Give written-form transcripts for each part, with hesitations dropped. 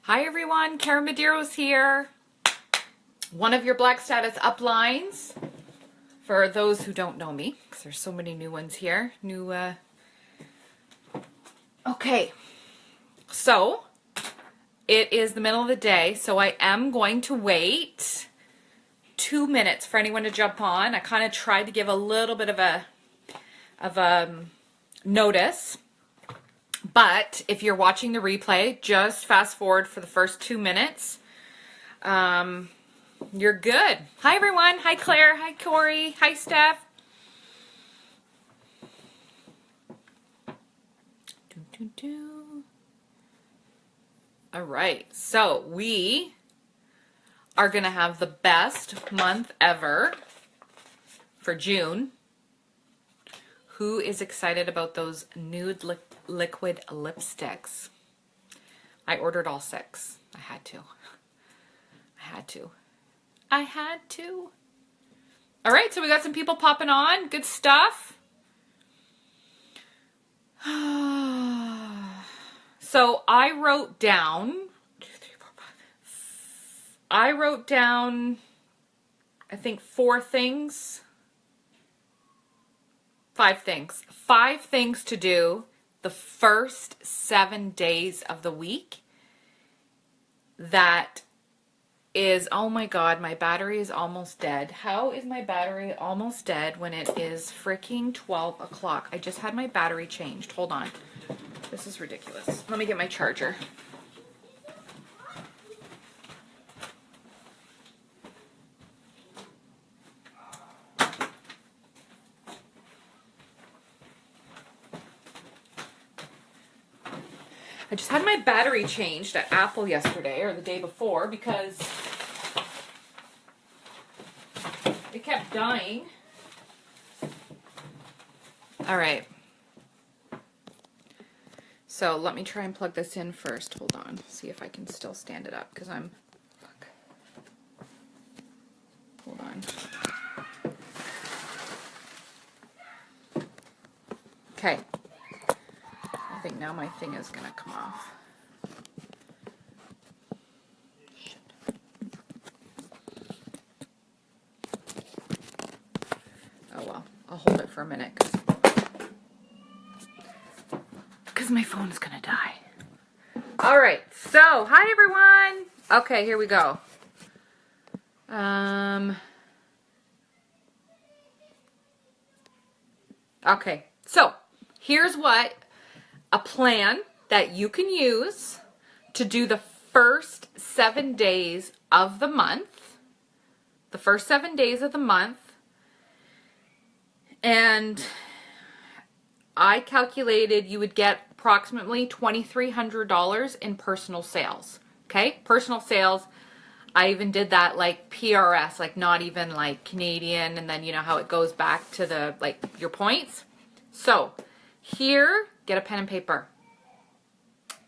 Hi everyone, Karyn Medeiros here. One of your Black Status uplines for those who don't know me, because there's so many new ones here. Okay, so it is the middle of the day, so I am going to wait 2 minutes for anyone to jump on. I kind of tried to give a little bit of a notice. But if you're watching the replay, just fast forward for the first 2 minutes. You're good. Hi, everyone. Hi, Claire. Hi, Corey. Hi, Steph. All right. So we are going to have the best month ever for June. Who is excited about those nude liquid lipsticks? I ordered all 6. I had to. All right, so we got some people popping on. Good stuff. So I wrote down, I think 4 things. 5 things. 5 things to do the first 7 days of the week. That is, oh my God, my battery is almost dead. How is my battery almost dead when it is freaking 12 o'clock? I just had my battery changed. Hold on. This is ridiculous. Let me get my charger. I just had my battery changed at Apple yesterday or the day before because it kept dying. All right. So let me try and plug this in first. Hold on. See if I can still stand it up because I'm... Fuck. Hold on. Okay. I think now my thing is going to come off. Shit. Oh well, I'll hold it for a minute because my phone's going to die. All right, so hi everyone. Okay, here we go. Okay, so here's what a plan that you can use to do the first 7 days of the month. The first 7 days of the month. And I calculated you would get approximately $2,300 in personal sales. Okay? Personal sales. I even did that like PRS, like not even like Canadian, and then you know how it goes back to the like your points. So here, get a pen and paper.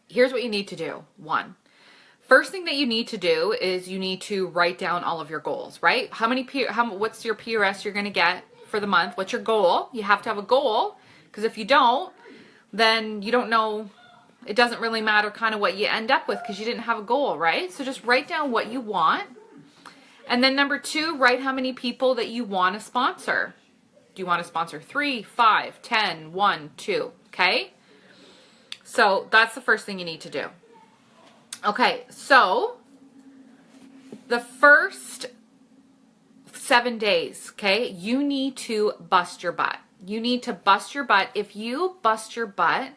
Here's what you need to do. 1. First thing that you need to do is you need to write down all of your goals, right? What's your PRS you're going to get for the month? What's your goal? You have to have a goal, because if you don't, then you don't know, it doesn't really matter kind of what you end up with because you didn't have a goal, right? So just write down what you want. And then number 2, write how many people that you want to sponsor. Do you want to sponsor 3, 5, 10, 1, 2, okay? So that's the first thing you need to do. Okay, so the first 7 days, okay, you need to bust your butt. You need to bust your butt. If you bust your butt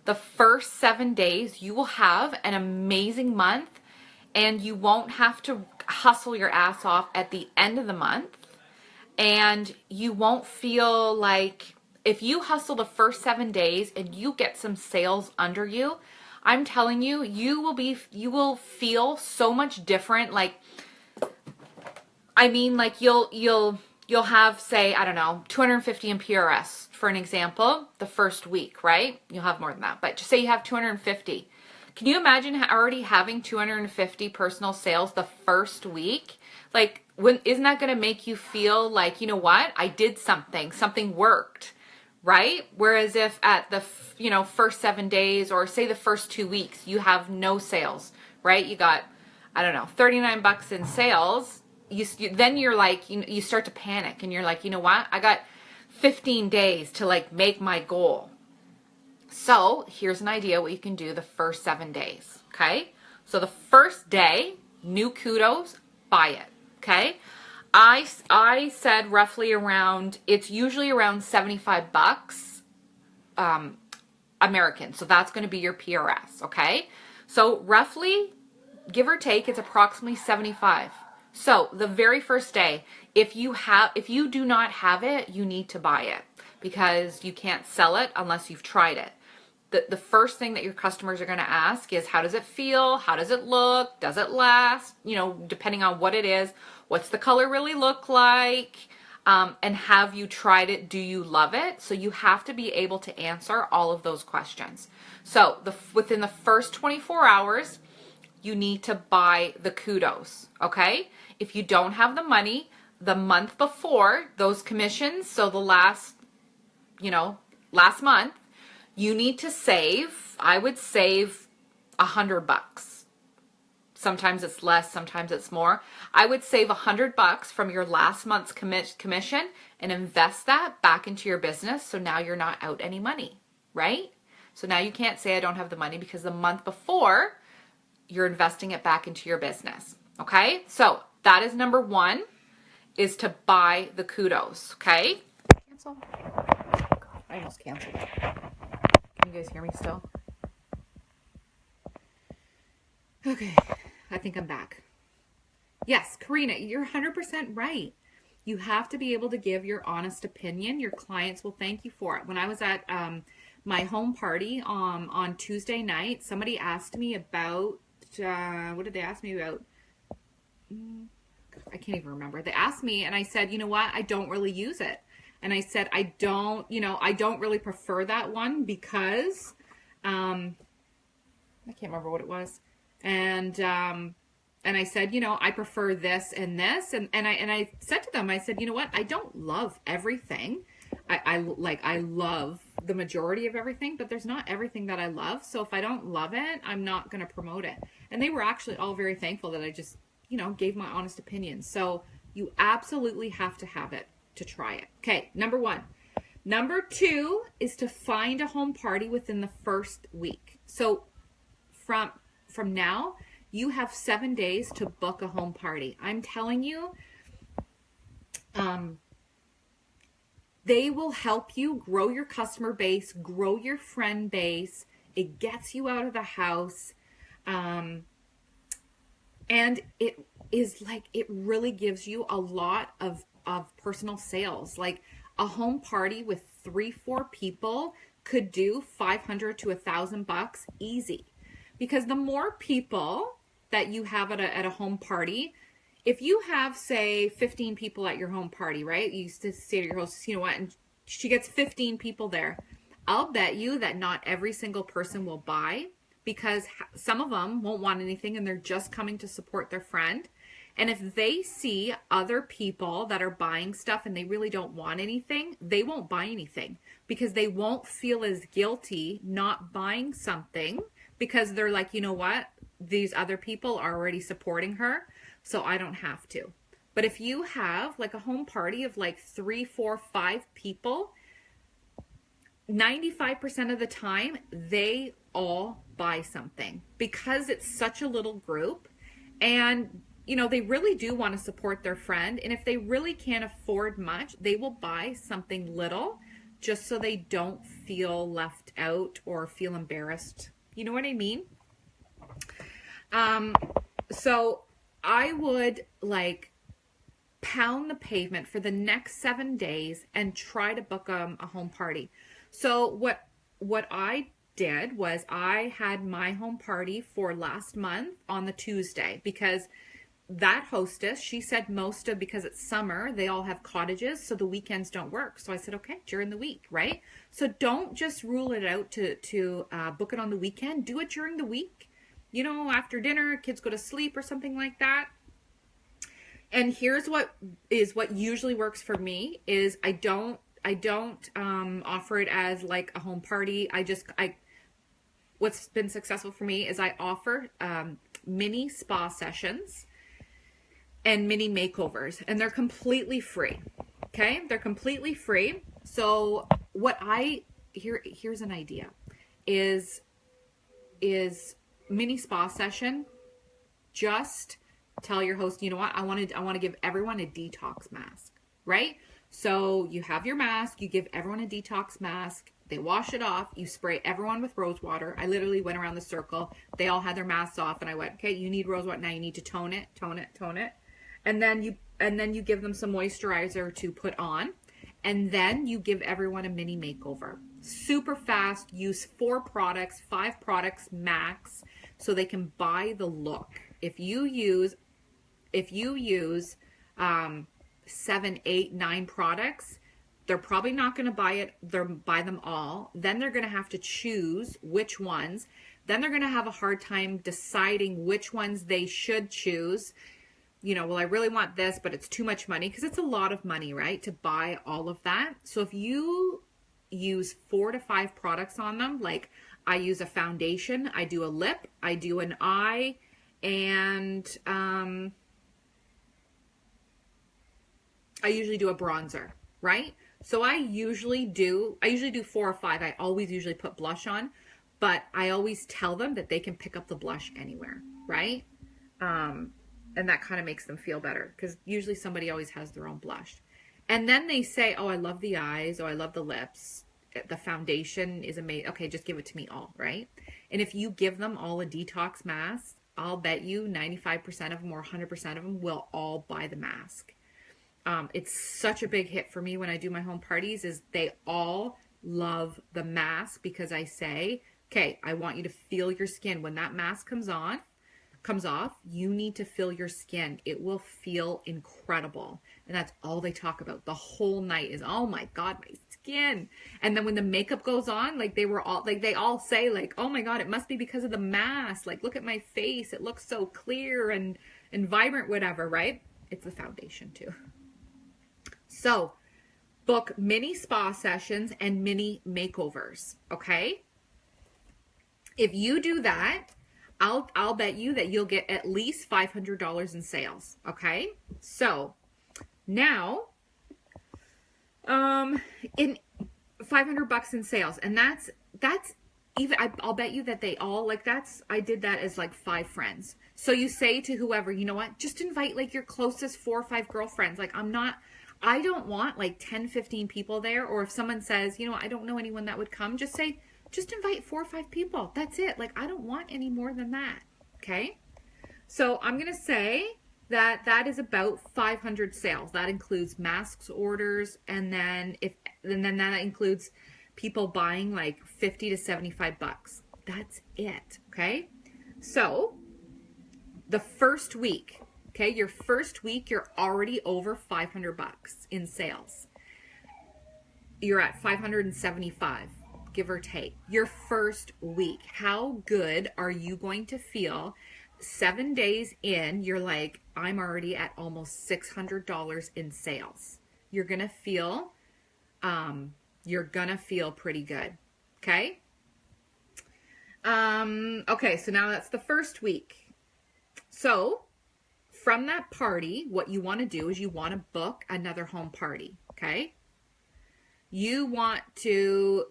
the first 7 days, you will have an amazing month and you won't have to hustle your ass off at the end of the month. And you won't feel like, if you hustle the first 7 days and you get some sales under you, I'm telling you, you will feel so much different. Like, I mean, like you'll have, say, I don't know, 250 in PRS for an example, the first week, right? You'll have more than that, but just say you have 250. Can you imagine already having 250 personal sales the first week? Like, isn't that going to make you feel like, you know what? I did something worked, right? Whereas if at the, first 7 days, or say the first 2 weeks, you have no sales, right? You got, I don't know, 39 bucks in sales. Then you're like, you start to panic and you're like, you know what? I got 15 days to like make my goal. So here's an idea what you can do the first 7 days. Okay. So the first day, new kudos, buy it. Okay. I said roughly around, it's usually around 75 bucks, American. So that's going to be your PRS. Okay. So roughly, give or take, it's approximately 75. So the very first day, if you do not have it, you need to buy it because you can't sell it unless you've tried it. The first thing that your customers are going to ask is, how does it feel? How does it look? Does it last? You know, depending on what it is, what's the color really look like? And have you tried it? Do you love it? So you have to be able to answer all of those questions. So within the first 24 hours, you need to buy the kudos, okay? If you don't have the money, the month before, those commissions, so the last month, you need to save, I would save $100. Sometimes it's less, sometimes it's more. I would save $100 from your last month's commission and invest that back into your business, so now you're not out any money, right? So now you can't say I don't have the money because the month before, you're investing it back into your business, okay? So that is number one, is to buy the kudos, okay? Cancel. God, I almost canceled. Can you guys hear me still? Okay, I think I'm back. Yes, Karina, you're 100% right. You have to be able to give your honest opinion. Your clients will thank you for it. When I was at my home party on Tuesday night, somebody asked me about, what did they ask me about? I can't even remember. They asked me and I said, you know what? I don't really use it. And I said, I don't really prefer that one because, I can't remember what it was. And I said, I prefer this and this. And I said to them, I said, you know what? I don't love everything. I love the majority of everything, but there's not everything that I love. So if I don't love it, I'm not going to promote it. And they were actually all very thankful that I just, gave my honest opinion. So you absolutely have to have it to try it. Okay. Number one. Number two is to find a home party within the first week. So from now, you have 7 days to book a home party. I'm telling you, they will help you grow your customer base, grow your friend base. It gets you out of the house. And it is like, it really gives you a lot of personal sales. Like a home party with 3-4 people could do $500 to $1,000 easy. Because the more people that you have at a home party, if you have, say, 15 people at your home party, right? You used to say to your host, you know what, and she gets 15 people there. I'll bet you that not every single person will buy because some of them won't want anything and they're just coming to support their friend. And if they see other people that are buying stuff and they really don't want anything, they won't buy anything because they won't feel as guilty not buying something because they're like, you know what? These other people are already supporting her, so I don't have to. But if you have like a home party of like 3, 4, 5 people, 95% of the time, they all buy something because it's such a little group and they really do want to support their friend. And if they really can't afford much, they will buy something little just so they don't feel left out or feel embarrassed. You know what I mean? So I would like pound the pavement for the next 7 days and try to book a home party. So what I did was I had my home party for last month on the Tuesday because that hostess, she said because it's summer, they all have cottages, so the weekends don't work. So I said, okay, during the week, right? So don't just rule it out to book it on the weekend. Do it during the week. After dinner, kids go to sleep or something like that. And here's what usually works for me is I don't offer it as like a home party. what's been successful for me is I offer mini spa sessions and mini makeovers, and they're completely free. Okay, they're completely free. So what here's an idea is mini spa session. Just tell your host, you know what, I want to give everyone a detox mask, right? So you have your mask, you give everyone a detox mask, they wash it off, you spray everyone with rose water. I literally went around the circle, they all had their masks off, and I went, okay, you need rose water, now you need to tone it. And then you give them some moisturizer to put on, and then you give everyone a mini makeover. Super fast, use 4 products, 5 products max, so they can buy the look. If you use 7, 8, 9 products, they're probably not going to buy them all. Then they're going to have to choose which ones. Then they're going to have a hard time deciding which ones they should choose. You know, well, I really want this, but it's too much money, because it's a lot of money, right, to buy all of that. So if you use 4 to 5 products on them, like I use a foundation, I do a lip, I do an eye, and I usually do a bronzer, right? So I usually do 4 or 5. I always usually put blush on, but I always tell them that they can pick up the blush anywhere, right? And that kind of makes them feel better, because usually somebody always has their own blush. And then they say, oh, I love the eyes, oh, I love the lips, the foundation is amazing. Okay, just give it to me all, right? And if you give them all a detox mask, I'll bet you 95% of them or 100% of them will all buy the mask. It's such a big hit for me when I do my home parties, is they all love the mask, because I say, okay, I want you to feel your skin. When that mask comes off, you need to feel your skin. It will feel incredible. And that's all they talk about the whole night is, oh my God, my skin. And then when the makeup goes on, like they all say, like, oh my God, it must be because of the mask. Like, look at my face. It looks so clear and vibrant, whatever, right? It's the foundation too. So book mini spa sessions and mini makeovers. Okay. If you do that, I'll bet you that you'll get at least $500 in sales. Okay. So now, in $500 in sales, and that's even, I'll bet you that they all, like, I did that as like 5 friends. So you say to whoever, you know what, just invite like your closest 4 or 5 girlfriends. Like, I don't want like 10, 15 people there. Or if someone says, you know, I don't know anyone that would come, just say, just invite 4 or 5 people. That's it. Like, I don't want any more than that. Okay. So I'm going to say that is about 500 sales. That includes masks orders. And then that includes people buying like 50 to 75 bucks. That's it. Okay. So the first week, okay, your first week, you're already over 500 bucks in sales. You're at 575. Give or take, your first week. How good are you going to feel 7 days in? You're like, I'm already at almost $600 in sales. You're gonna feel pretty good. Okay. Okay, so now that's the first week. So from that party, what you want to do is you want to book another home party. Okay. You want to,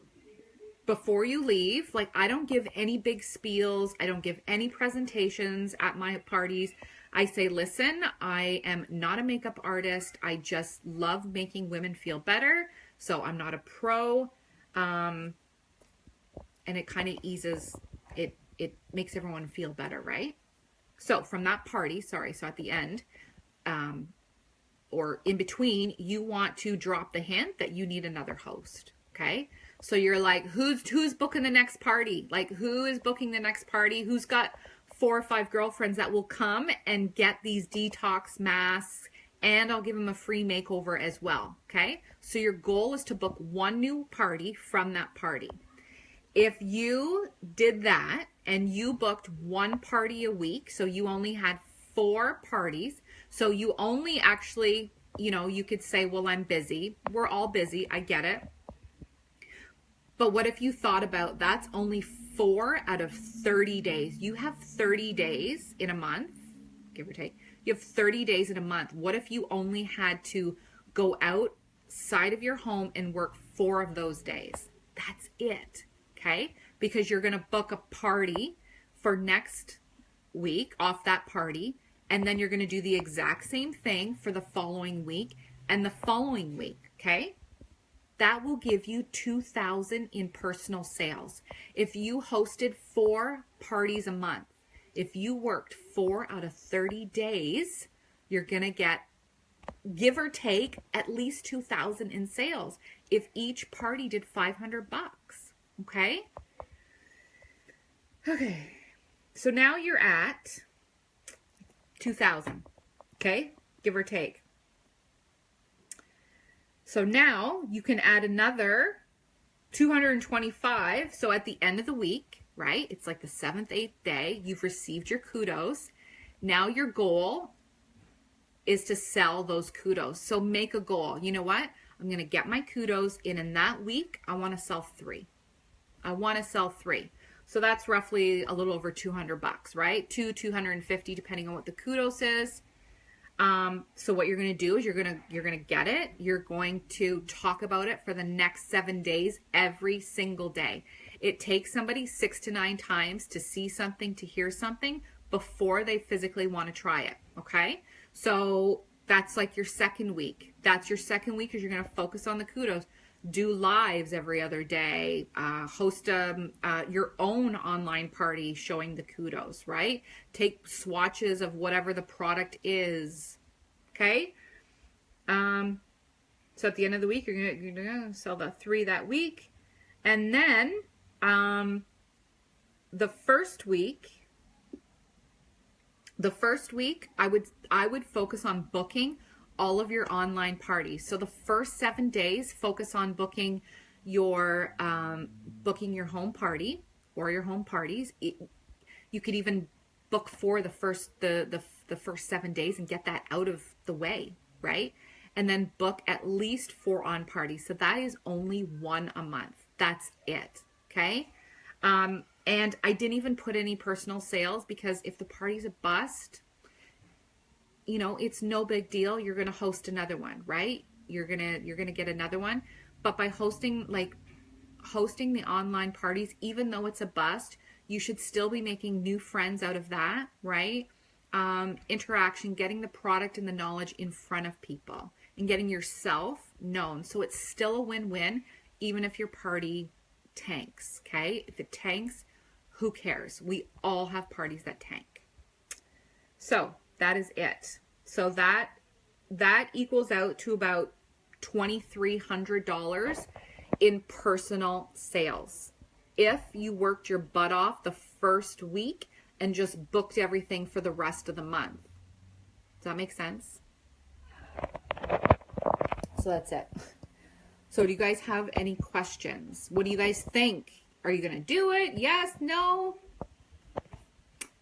before you leave, like, I don't give any big spiels. I don't give any presentations at my parties. I say, listen, I am not a makeup artist. I just love making women feel better. So I'm not a pro. And it kind of eases, it makes everyone feel better, right? So from that party, so at the end, or in between, you want to drop the hint that you need another host. Okay. So you're like, who's booking the next party? Like, who is booking the next party? Who's got 4 or 5 girlfriends that will come and get these detox masks, and I'll give them a free makeover as well. Okay. So your goal is to book 1 new party from that party. If you did that and you booked 1 party a week, so you only had 4 parties, so you only actually, you know, you could say, well, I'm busy. We're all busy. I get it. But what if you thought about, that's only 4 out of 30 days. You have 30 days in a month, give or take. You have 30 days in a month. What if you only had to go outside of your home and work 4 of those days? That's it, okay? Because you're going to book a party for next week off that party, and then you're going to do the exact same thing for the following week and the following week, okay? That will give you $2,000 in personal sales. If you hosted 4 parties a month, if you worked 4 out of 30 days, you're going to get, give or take, at least $2,000 in sales if each party did $500, okay? Okay, so now you're at 2,000, okay? Give or take. So now you can add another 225. So at the end of the week, right? It's like the 7th, 8th day. You've received your kudos. Now your goal is to sell those kudos. So make a goal. You know what? I'm going to get my kudos in that week. I want to sell 3. I want to sell 3. So that's roughly a little over $200, right? 250, depending on what the kudos is. So what you're going to do is you're going to get it. You're going to talk about it for the next 7 days, every single day. It takes somebody 6 to 9 times to see something, to hear something before they physically want to try it. Okay. So that's like your second week. That's your second week, because you're going to focus on the kudos. Do lives every other day. Host your own online party showing the kudos, right? Take swatches of whatever the product is. Okay? So at the end of the week, you're gonna sell the 3 that week. And then the first week, I would focus on booking all of your online parties. So the first 7 days, focus on booking your home party or your home parties. You could even book for the first 7 days and get that out of the way, right? And then book at least 4 on parties. So that is only 1 a month. That's it. Okay. And I didn't even put any personal sales, because if the party's a bust, you know, it's no big deal. You're going to host another one, right? You're going to get another one. But by hosting the online parties, even though it's a bust, you should still be making new friends out of that, right? Interaction, getting the product and the knowledge in front of people, and getting yourself known. So it's still a win-win, even if your party tanks, okay? If it tanks, who cares? We all have parties that tank. So that is it. So that equals out to about $2,300 in personal sales. If you worked your butt off the first week and just booked everything for the rest of the month. Does that make sense? So that's it. So do you guys have any questions? What do you guys think? Are you going to do it? Yes? No?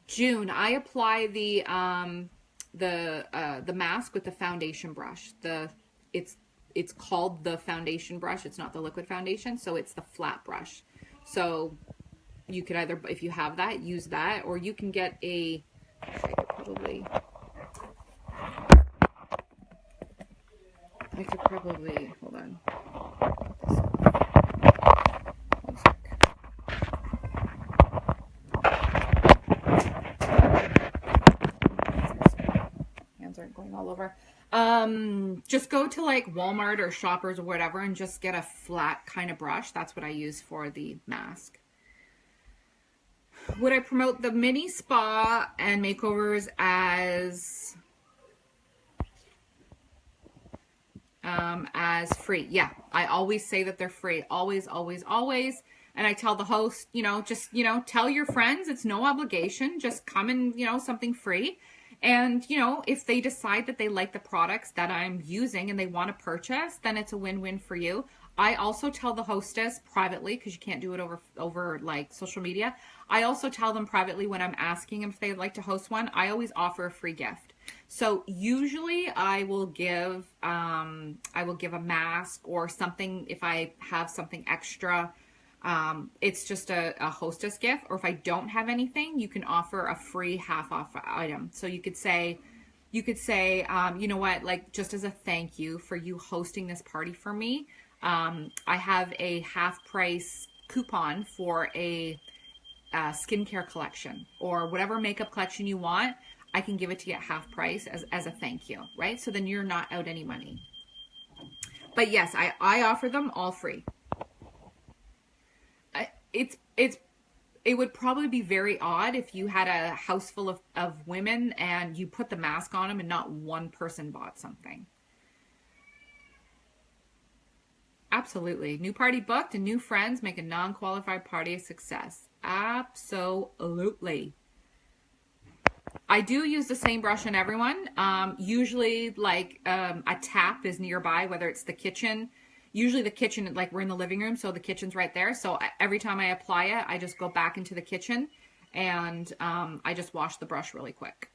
June, I apply the mask with the foundation brush. It's called the foundation brush. It's not the liquid foundation, so it's the flat brush. So you could either, if you have that, use that, or you can get a, I could probably, hold on. One sec. Hands aren't going all over. Just go to like Walmart or Shoppers or whatever and just get a flat kind of brush. That's what I use for the mask. Would I promote the mini spa and makeovers as free? Yeah, I always say that they're free. Always, always, always. And I tell the host, just, tell your friends, it's no obligation. Just come and, something free. And, if they decide that they like the products that I'm using and they want to purchase, then it's a win-win for you. I also tell the hostess privately, because you can't do it over like social media. I also tell them privately when I'm asking them if they'd like to host one, I always offer a free gift. So usually I will give a mask or something if I have something extra It's just a hostess gift. Or if I don't have anything, you can offer a free half off item. So you could say, you know what, like just as a thank you for you hosting this party for me, I have a half price coupon for a skincare collection or whatever makeup collection you want. I can give it to you at half price as a thank you, right? So then you're not out any money. But yes, I offer them all free. It would probably be very odd if you had a house full of women and you put the mask on them and not one person bought something. Absolutely. New party booked and new friends make a non-qualified party a success. Absolutely. I do use the same brush on everyone. Usually like a tap is nearby, whether it's the kitchen. Usually the kitchen, like we're in the living room, so the kitchen's right there. So every time I apply it, I just go back into the kitchen and I just wash the brush really quick.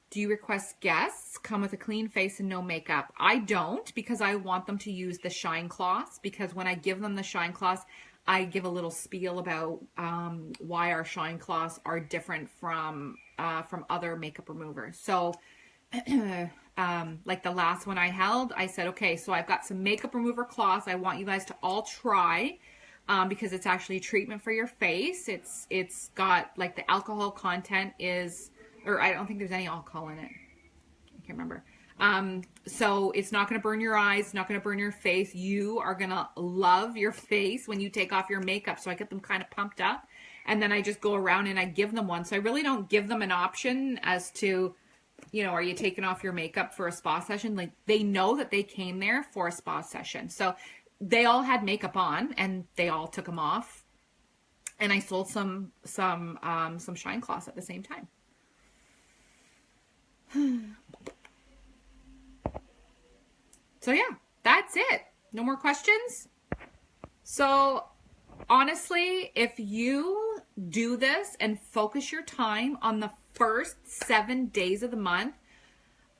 Do you request guests come with a clean face and no makeup? I don't, because I want them to use the shine cloths, because when I give them the shine cloths, I give a little spiel about why our shine cloths are different from other makeup removers. So like the last one I held, I said, okay, so I've got some makeup remover cloths I want you guys to all try because it's actually a treatment for your face. It's got like the alcohol content is, or I don't think there's any alcohol in it. I can't remember. So it's not going to burn your eyes, not going to burn your face. You are going to love your face when you take off your makeup. So I get them kind of pumped up and then I just go around and I give them one. So I really don't give them an option as to, you know, are you taking off your makeup for a spa session? Like they know that they came there for a spa session. So they all had makeup on and they all took them off. And I sold some shine cloths at the same time. So yeah, that's it. No more questions. So honestly, if you do this and focus your time on the first 7 days of the month,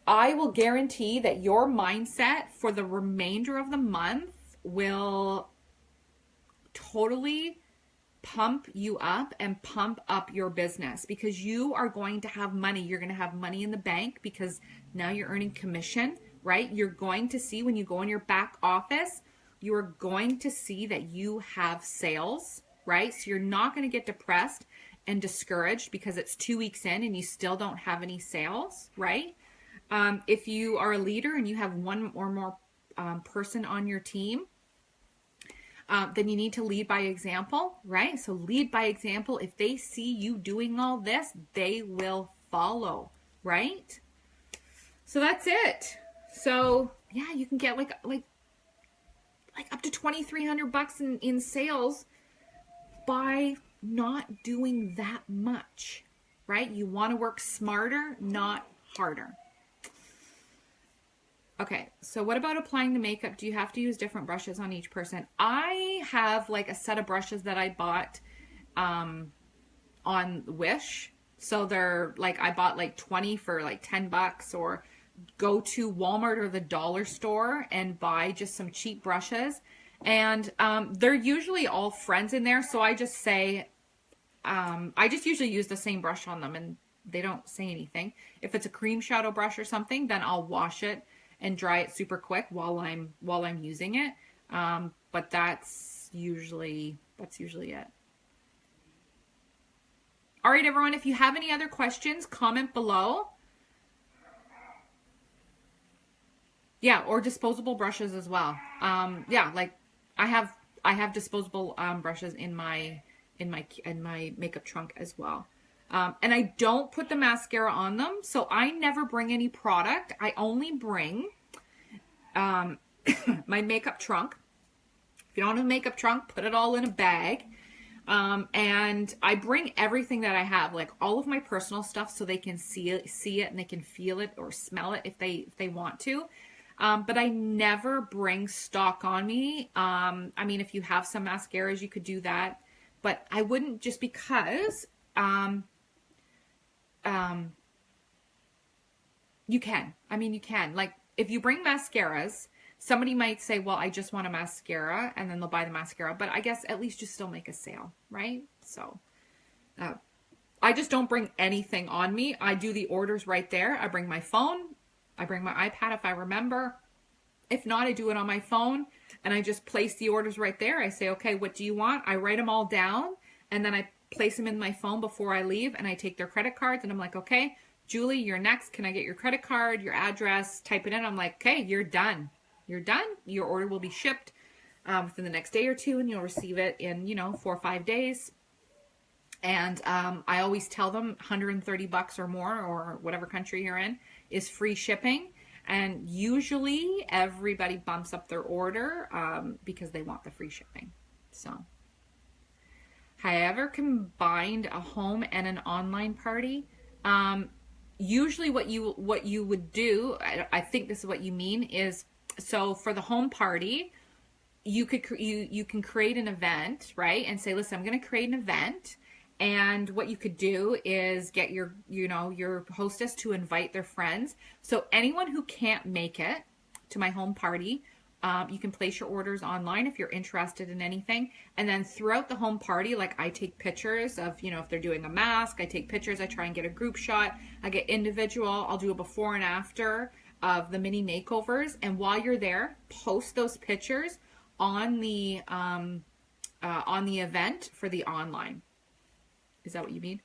I will guarantee that your mindset for the remainder of the month will totally pump you up and pump up your business, because you are going to have money. You're going to have money in the bank because now you're earning commission, right? You're going to see when you go in your back office, you are going to see that you have sales, right? So you're not going to get depressed and discouraged because it's 2 weeks in and you still don't have any sales, right? If you are a leader and you have one or more person on your team, then you need to lead by example, right? So lead by example. If they see you doing all this, they will follow, right? So that's it. So yeah, you can get like up to $2,300 in sales by not doing that much, right? You want to work smarter, not harder. Okay, so what about applying the makeup? Do you have to use different brushes on each person? I have like a set of brushes that I bought on Wish. So they're like, I bought like 20 for like $10, or go to Walmart or the dollar store and buy just some cheap brushes. And they're usually all friends in there. So I just say, I just usually use the same brush on them and they don't say anything. If it's a cream shadow brush or something, then I'll wash it and dry it super quick while I'm using it. But that's usually it. All right, everyone, if you have any other questions, comment below. Yeah, or disposable brushes as well. Yeah, like I have disposable brushes in my makeup trunk as well. And I don't put the mascara on them, so I never bring any product. I only bring my makeup trunk. If you don't have a makeup trunk, put it all in a bag. And I bring everything that I have, like all of my personal stuff, so they can see it and they can feel it or smell it if they want to. But I never bring stock on me. I mean, if you have some mascaras, you could do that, but I wouldn't, just because you can. I mean, you can. Like, if you bring mascaras, somebody might say, well, I just want a mascara, and then they'll buy the mascara, but I guess at least you still make a sale, right? So I just don't bring anything on me. I do the orders right there. I bring my phone. I bring my iPad if I remember. If not, I do it on my phone, and I just place the orders right there. I say, okay, what do you want? I write them all down, and then I place them in my phone before I leave, and I take their credit cards, and I'm like, okay, Julie, you're next. Can I get your credit card, your address? Type it in. I'm like, okay, you're done. You're done. Your order will be shipped within the next day or two, and you'll receive it in, 4 or 5 days. And I always tell them $130 or more, or whatever country you're in, is free shipping. And usually everybody bumps up their order because they want the free shipping. So, have I ever combined a home and an online party? Usually what you would do, I think this is what you mean, is so for the home party, you can create an event, right? And say, listen, I'm going to create an event. And what you could do is get your hostess to invite their friends. So anyone who can't make it to my home party, you can place your orders online if you're interested in anything. And then throughout the home party, like I take pictures of, if they're doing a mask, I take pictures, I try and get a group shot, I get individual, I'll do a before and after of the mini makeovers. And while you're there, post those pictures on the event for the online. Is that what you mean?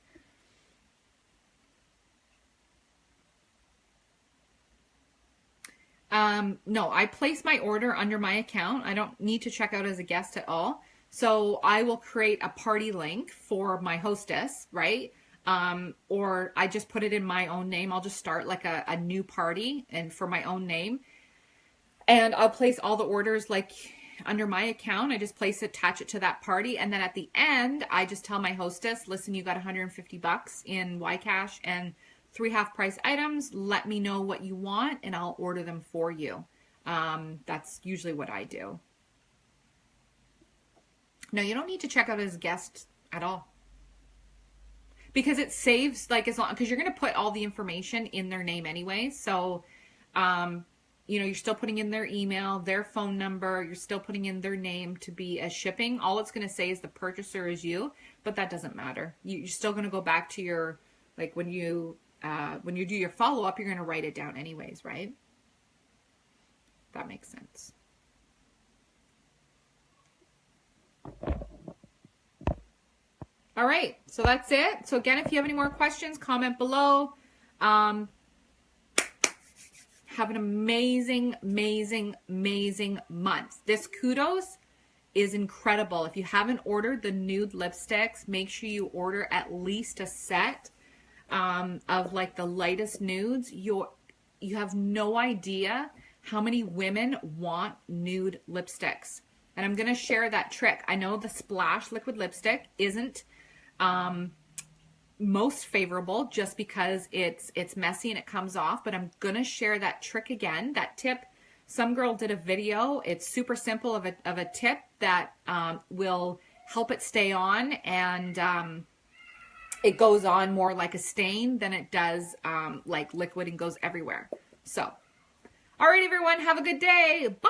No, I place my order under my account. I don't need to check out as a guest at all. So I will create a party link for my hostess, right? Or I just put it in my own name. I'll just start like a new party and for my own name. And I'll place all the orders like under my account. I just place it, attach it to that party. And then at the end, I just tell my hostess, listen, you got $150 in Ycash and 3 half-price items. Let me know what you want, and I'll order them for you. That's usually what I do. No, you don't need to check out as a guest at all. Because it saves, like, as long, because you're going to put all the information in their name anyway. So, you're still putting in their email, their phone number. You're still putting in their name to be as shipping. All it's going to say is the purchaser is you, but that doesn't matter. You're still going to go back to your, like when you do your follow-up, you're going to write it down anyways, right? That makes sense. All right, so that's it. So again, if you have any more questions, comment below. Have an amazing, amazing, amazing month. This kudos is incredible. If you haven't ordered the nude lipsticks, make sure you order at least a set of like the lightest nudes. You have no idea how many women want nude lipsticks. And I'm going to share that trick. I know the Splash liquid lipstick isn't most favorable just because it's messy and it comes off, but I'm gonna share that trick again, that tip. Some girl did a video. It's super simple of a tip that will help it stay on, and it goes on more like a stain than it does like liquid and goes everywhere. So, all right, everyone, have a good day. Bye.